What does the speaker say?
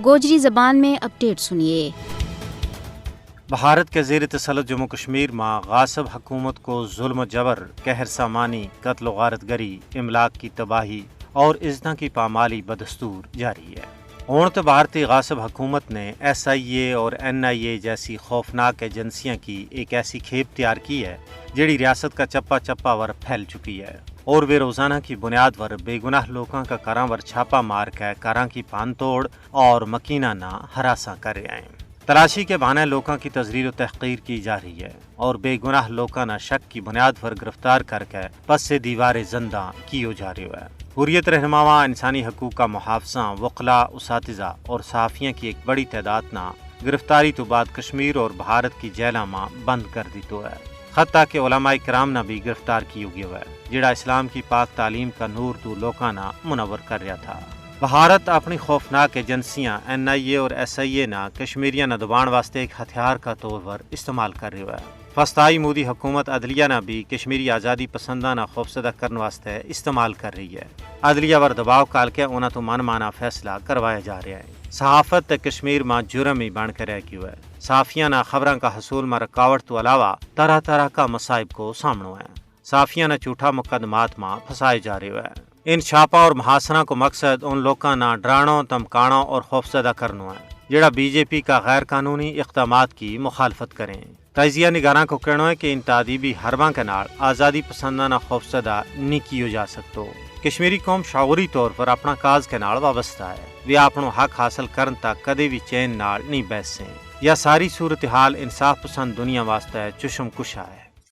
گوجری زبان میں اپڈیٹ سنیے۔ بھارت کے زیر تسلط جموں کشمیر میں غاصب حکومت کو ظلم و جبر، قہر سامانی، قتل و غارت گری، املاک کی تباہی اور ازنا کی پامالی بدستور جاری ہے۔ اونت بھارتی غاصب حکومت نے SIA اور NIA جیسی خوفناک ایجنسیاں کی ایک ایسی کھیپ تیار کی ہے جیڑی ریاست کا چپا چپا ور پھیل چکی ہے اور وہ روزانہ کی بنیاد پر بے گناہ لوگوں کا کراں ور چھاپا مار کے کراں کی پان توڑ اور مکینہ نہ ہراساں کر رہے ہیں۔ تلاشی کے بہانے لوگوں کی تذلیل و تحقیر کی جا رہی ہے اور بے گناہ لوگوں نہ شک کی بنیاد پر گرفتار کر کے پس سے دیوار زندہ کیو جا رہے ہے۔ حریت رہنماواں، انسانی حقوق کا محافظاں، وکلاء، اساتذہ اور صحافیوں کی ایک بڑی تعداد نہ گرفتاری تو بعد کشمیر اور بھارت کی جیلاں میں بند کر دی تو ہے۔ حتیٰ کہ علماء کرام نہ بھی گرفتار کیو گیا ہے جڑا اسلام کی پاک تعلیم کا نور تو لوکاں نہ منور کر رہا تھا۔ بھارت اپنی خوفناک ایجنسیاں NIA اور SIA نہ کشمیریاں نہ دبان واسطے ایک ہتھیار کا طور پر استعمال کر رہا ہے۔ فسطائی مودی حکومت عدلیہ نہ بھی کشمیری آزادی پسندہ نہ خوفزدہ کرنے واسطے استعمال کر رہی ہے۔ عدلیہ ور دباؤ کال کے انہاں تو من مانا فیصلہ کروایا جا رہا ہے۔ صحافت کشمیر میں جرم ہی بن کر رہ گیا ہے۔ صحافیاں نہ خبراں کا حصول میں رکاوٹ تو علاوہ طرح طرح کا مصائب کو سامنے ہے۔ صحافیاں نہ جھوٹا مقدمات میں پھنسائے جا رہے ہیں۔ ان چھاپا اور محاصرہ کو مقصد ان لوگوں نہ ڈرانوں، دمکانوں اور خوفزدہ کرنا ہے جڑا BJP کا غیر قانونی اقدامات کی مخالفت کریں۔ تجزیہ نگاراں کو کہنا ہے کہ ان تعدیبی حرباں کے نال آزادی پسندانہ خوفزدہ نہیں کیو جا سکتو۔ کشمیری قوم شعوری طور پر اپنا کاز کے نال وابستہ ہے۔ وہ اپنا حق حاصل کرن تک کدے بھی چین نال نہیں بیسیں۔ یا ساری صورتحال انصاف پسند دنیا واسطے چشم کشا ہے۔